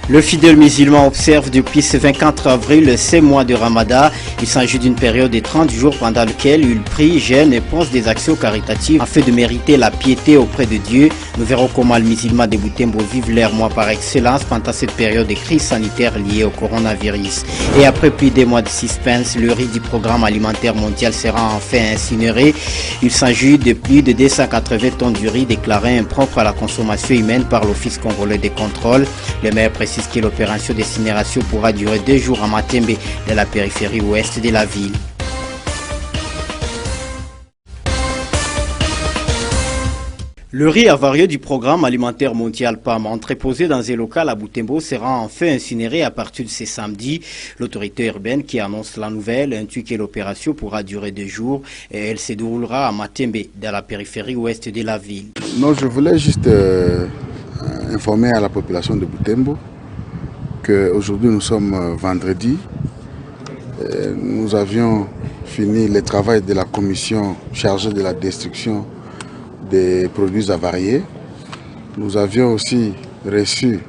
Le fidèle musulman observe depuis ce 24 avril 6 mois de Ramadan. Il s'agit d'une période de 30 jours pendant laquelle il prie, jeûne et pense des actions caritatives afin de mériter la piété auprès de Dieu. Nous verrons comment les musulmans de Butembo vivent leur mois par excellence pendant cette période de crise sanitaire liée au coronavirus. Et après plus de mois de suspense, le riz du programme alimentaire mondial sera enfin incinéré. Il s'agit de plus de 280 tonnes du riz déclaré impropre à la consommation humaine par l'Office congolais de contrôle. Le maire précise que l'opération d'incinération pourra durer 2 jours à Matembe, dans la périphérie ouest de la ville. Le riz avarié du programme alimentaire mondial PAM, entreposé dans un local à Butembo, sera enfin incinéré à partir de ce samedi. L'autorité urbaine qui annonce la nouvelle indique que l'opération pourra durer 2 jours et elle se déroulera à Matembe, dans la périphérie ouest de la ville. Non, je voulais juste informer à la population de Butembo qu'aujourd'hui nous sommes vendredi. Nous avions fini le travail de la commission chargée de la destruction des produits avariés. Nous avions aussi reçu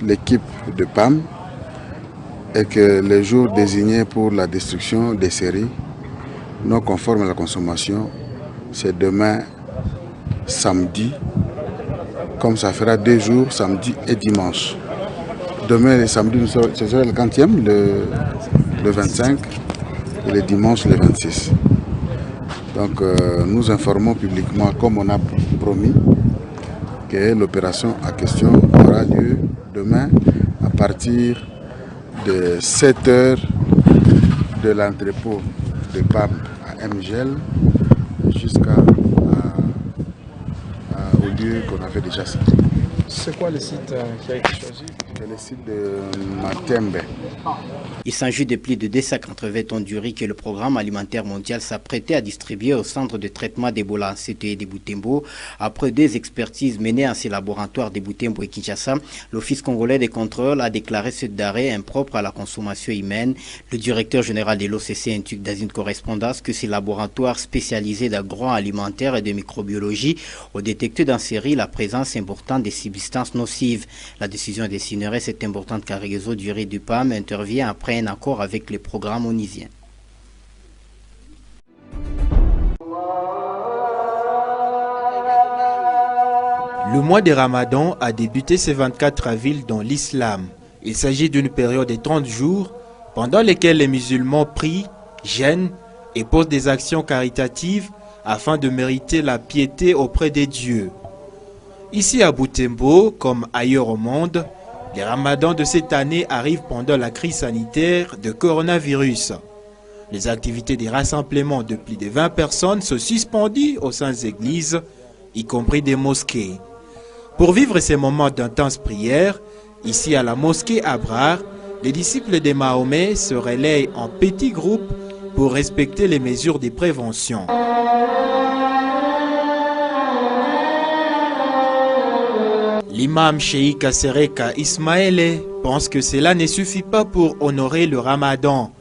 l'équipe de PAM et que le jour désigné pour la destruction des séries non conformes à la consommation, c'est demain samedi, comme ça fera 2 jours, samedi et dimanche. Demain, le samedi, ce sera le 40e, le 25, et le dimanche, le 26. Donc, nous informons publiquement, comme on a promis, que l'opération en question aura lieu demain à partir de 7 h de l'entrepôt de PAM à MGL jusqu'au lieu qu'on avait déjà cité. C'est quoi le site qui a été choisi? C'est le site de Matembe. Il s'agit de plus de 280 tonnes du riz que le programme alimentaire mondial s'apprêtait à distribuer au centre de traitement d'Ebola en CTE de Butembo. Après 2 expertises menées en ces laboratoires de Butembo et Kinshasa, l'Office congolais de contrôle a déclaré ce denrée impropre à la consommation humaine. Le directeur général de l'OCC indique dans une correspondance que ces laboratoires spécialisés d'agroalimentaire et de microbiologie ont détecté dans ces riz la présence importante des substances nocives. La décision d'incinérer cette importante cargaison du riz du PAM intervient après un accord avec les programmes onisiens. Le mois de Ramadan a débuté ce 24 avril dans l'islam. Il s'agit d'une période de 30 jours pendant lesquels les musulmans prient, jeûnent et posent des actions caritatives afin de mériter la piété auprès des dieux. Ici à Butembo, comme ailleurs au monde, les ramadans de cette année arrivent pendant la crise sanitaire de coronavirus. Les activités des rassemblements de plus de 20 personnes sont suspendues aux saintes églises, y compris des mosquées. Pour vivre ces moments d'intense prière, ici à la mosquée Abrar, les disciples de Mahomet se relayent en petits groupes pour respecter les mesures de prévention. L'imam Cheikh Kasereka Ismaël pense que cela ne suffit pas pour honorer le ramadan.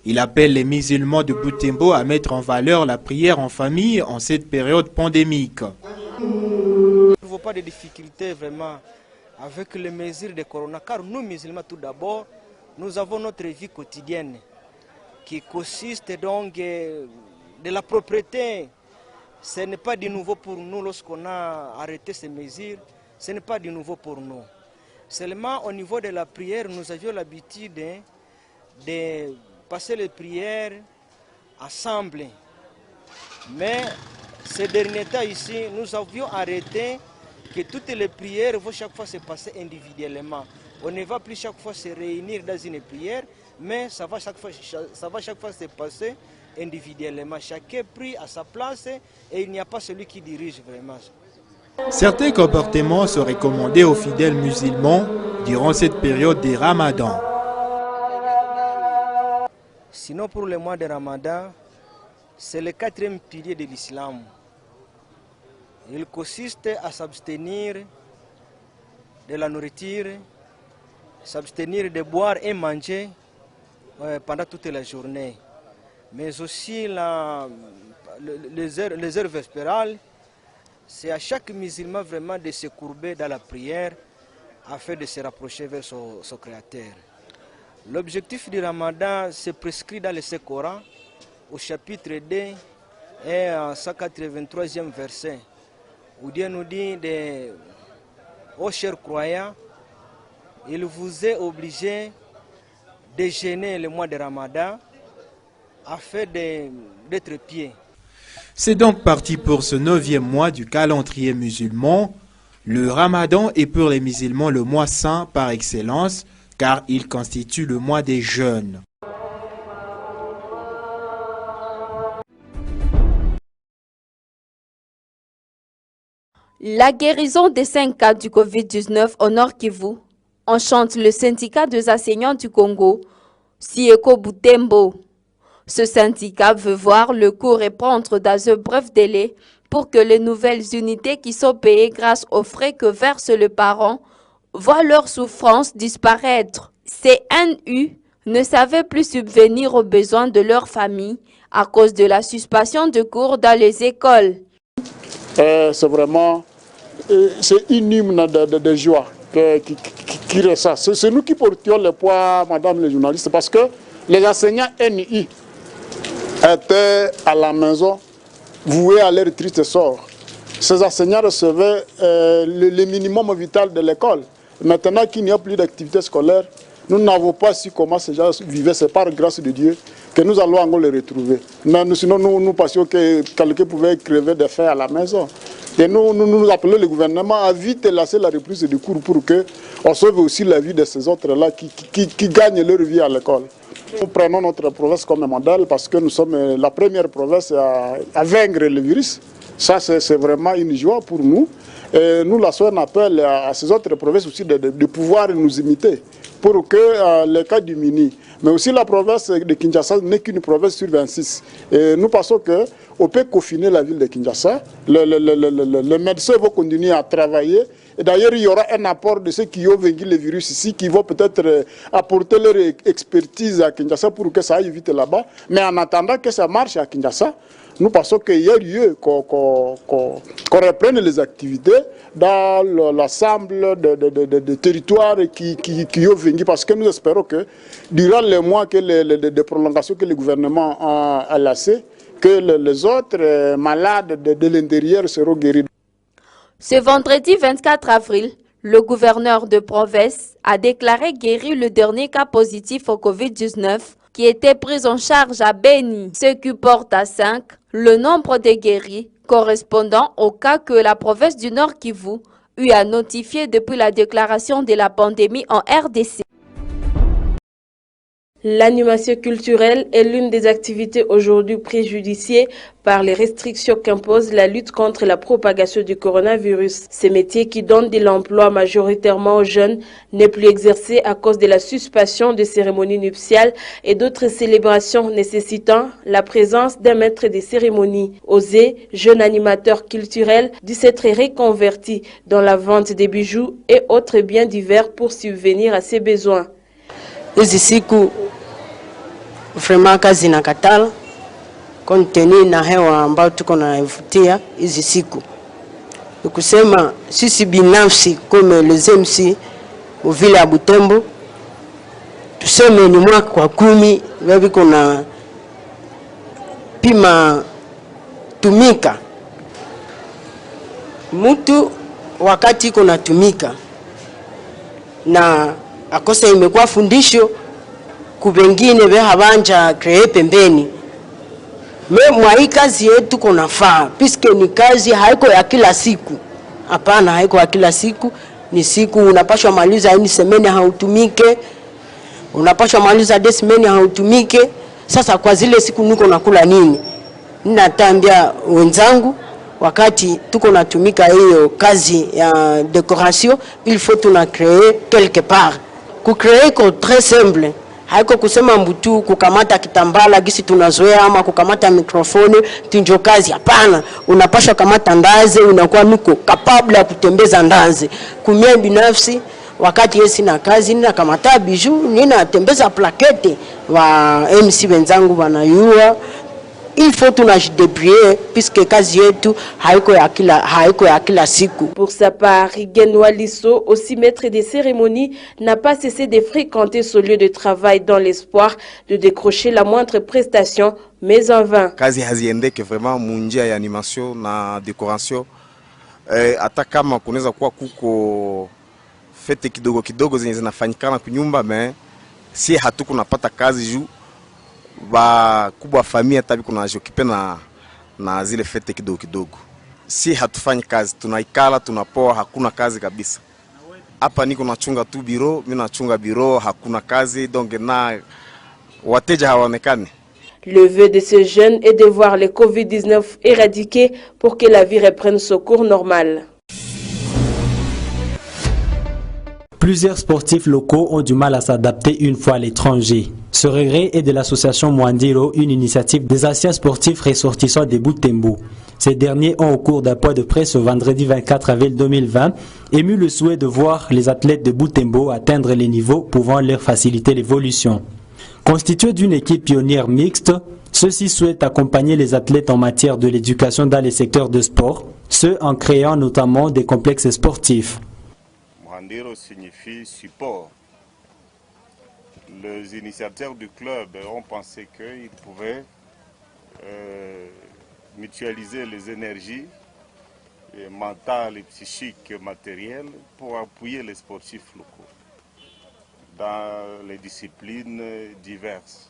Il appelle les musulmans de Butembo à mettre en valeur la prière en famille en cette période pandémique. Il ne faut pas de difficultés vraiment avec les mesures de corona, car nous musulmans tout d'abord, nous avons notre vie quotidienne qui consiste donc de la propreté. Ce n'est pas du nouveau pour nous lorsqu'on a arrêté ces mesures. Ce n'est pas du nouveau pour nous. Seulement au niveau de la prière, nous avions l'habitude de passer les prières ensemble. Mais ces derniers temps ici, nous avions arrêté que toutes les prières vont chaque fois se passer individuellement. On ne va plus chaque fois se réunir dans une prière, mais ça va chaque fois se passer individuellement. Chacun prie à sa place et il n'y a pas celui qui dirige vraiment. Certains comportements sont recommandés aux fidèles musulmans durant cette période de Ramadan. Sinon, pour le mois de Ramadan, c'est le 4e pilier de l'islam. Il consiste à s'abstenir de la nourriture, s'abstenir de boire et manger pendant toute la journée. Mais aussi les heures vespérales. C'est à chaque musulman vraiment de se courber dans la prière afin de se rapprocher vers son Créateur. L'objectif du Ramadan se prescrit dans le Saint-Coran au chapitre 2 et en 183e verset, où Dieu nous dit ô chers croyants, il vous est obligé de jeûner le mois de Ramadan afin d'être pieux. C'est donc parti pour ce 9e mois du calendrier musulman. Le Ramadan est pour les musulmans le mois saint par excellence, car il constitue le mois des jeûnes. La guérison des 5 cas du Covid-19 au Nord Kivu enchante le syndicat des enseignants du Congo, Sieko Butembo. Ce syndicat veut voir le cours reprendre dans un bref délai pour que les nouvelles unités qui sont payées grâce aux frais que verse le parent voient leur souffrance disparaître. Ces NU ne savaient plus subvenir aux besoins de leur famille à cause de la suspension de cours dans les écoles. C'est vraiment une hymne de joie qui ressort. C'est nous qui portions le poids, madame les journalistes, parce que les enseignants NI étaient à la maison voués à leur triste sort. Ces enseignants recevaient le minimum vital de l'école. Maintenant qu'il n'y a plus d'activité scolaire, nous n'avons pas su comment ces gens vivaient. C'est par grâce de Dieu que nous allons encore les retrouver. Mais sinon, nous pensions que quelqu'un pouvait crever de faim à la maison. Et nous appelons le gouvernement à vite lancer la reprise du cours pour qu'on sauve aussi la vie de ces autres-là qui gagnent leur vie à l'école. Nous prenons notre province comme modèle parce que nous sommes la première province à vaincre le virus. Ça, c'est vraiment une joie pour nous. Et nous lançons un appel à ces autres provinces aussi de pouvoir nous imiter pour que les cas diminuent. Mais aussi la province de Kinshasa n'est qu'une province sur 26. Et nous pensons qu'on peut confiner la ville de Kinshasa. Les médecins vont continuer à travailler. Et d'ailleurs, il y aura un apport de ceux qui ont vaincu le virus ici, qui vont peut-être apporter leur expertise à Kinshasa pour que ça aille vite là-bas. Mais en attendant que ça marche à Kinshasa, nous pensons qu'il y a lieu qu'on reprenne les activités dans l'ensemble de territoires qui ont vaincu. Parce que nous espérons que durant les mois de prolongation que le gouvernement a laissé, que les autres malades de l'intérieur seront guéris. Ce vendredi 24 avril, le gouverneur de province a déclaré guéri le dernier cas positif au Covid-19 qui était pris en charge à Beni, ce qui porte à 5 le nombre de guéris correspondant au cas que la province du Nord Kivu eut à notifier depuis la déclaration de la pandémie en RDC. L'animation culturelle est l'une des activités aujourd'hui préjudiciées par les restrictions qu'impose la lutte contre la propagation du coronavirus. Ces métiers qui donnent de l'emploi majoritairement aux jeunes n'est plus exercé à cause de la suspension de cérémonies nuptiales et d'autres célébrations nécessitant la présence d'un maître des cérémonies. Osé, jeune animateur culturel, dut s'être reconverti dans la vente des bijoux et autres biens divers pour subvenir à ses besoins. Hizi siku vraiment kazi na katala konteni na hewa ambayo tuko naivutia hizi siku. Nikusema sisi binafsi kama les MC au vile ya Butembo tuseme ni mwaka kwa 10 wewe kuna pima tumika mtu wakati kuna tumika na akosa imekuwa fundisho kubengine be habanja kree pembeni. Mwa hii kazi yetu kunafaa piske ni kazi haiko ya kila siku. Hapana, haiko ya kila siku, ni siku unapashwa maliza ini semeni hautumike, unapashwa maliza desemeni hautumike. Sasa kwa zile siku niko nakula nini? Ninatambia wenzangu wakati tuko natumika hiyo kazi ya decoration, il faut tuna créer quelque part. Kucreer ko très simple. Haiko kusema mbutu kukamata kitambala gisi tunazoea ama kukamata mikrofoni tunjo kazi. Hapana, unapaswa kamata ndazi, unakuwa nuko capable ya kutembeza ndazi. Kumie binafsi wakati yesi na kazi nina kamata biju, nina tembeza plakete wa MC wenzangu wanayua il faut tunajidebrouiller puisque kazi yetu haiko ya kila siku. Pour sa part, Rigen Waliso, aussi maître des cérémonies, n'a pas cessé de fréquenter ce lieu de travail dans l'espoir de décrocher la moindre prestation, mais en vain. Kazi haziendeke vraiment munjia ya animation na décoration. Hata kama kunaweza kuwa kuko fete kidogo kidogo zenye zinafanyikana kunyumba, mais si hatuko napata kazi juu ba kubwa familia tabi kuna jokipe na zile fete kidogo kidogo. Si hatufanyi kazi, tunaikala tunapoa, hakuna kazi kabisa. Hapa niko nachunga tu biro, mimi nachunga biro, hakuna kazi, donc na wateja hawaonekani. Le vœu de ces jeunes est de voir le Covid-19 éradiqué pour que la vie reprenne son cours normal. Plusieurs sportifs locaux ont du mal à s'adapter une fois à l'étranger. Ce regret est de l'association Mwandiro, une initiative des anciens sportifs ressortissants de Butembo. Ces derniers ont, au cours d'un point de presse ce vendredi 24 avril 2020, ému le souhait de voir les athlètes de Butembo atteindre les niveaux pouvant leur faciliter l'évolution. Constitués d'une équipe pionnière mixte, ceux-ci souhaitent accompagner les athlètes en matière de l'éducation dans les secteurs de sport, ce en créant notamment des complexes sportifs. Mwandiro signifie support. Les initiateurs du club ont pensé qu'ils pouvaient mutualiser les énergies mentales, psychiques, matérielles pour appuyer les sportifs locaux dans les disciplines diverses.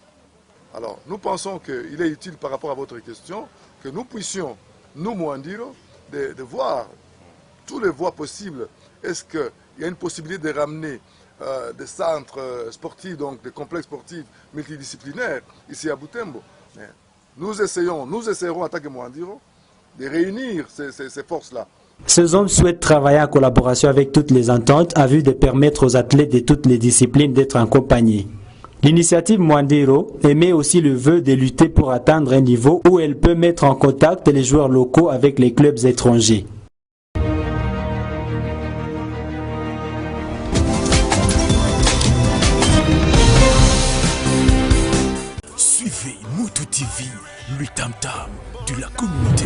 Alors, nous pensons qu'il est utile par rapport à votre question que nous puissions, nous Mwandiro, de voir toutes les voies possibles. Est-ce qu'il y a une possibilité de ramener des centres sportifs, donc des complexes sportifs multidisciplinaires ici à Butembo? Mais nous essayerons en tant que Mwandiro de réunir ces forces-là. Ces hommes souhaitent travailler en collaboration avec toutes les ententes à vue de permettre aux athlètes de toutes les disciplines d'être accompagnés. L'initiative Mwandiro émet aussi le vœu de lutter pour atteindre un niveau où elle peut mettre en contact les joueurs locaux avec les clubs étrangers. Suivez Moutou TV, le tam-tam de la communauté.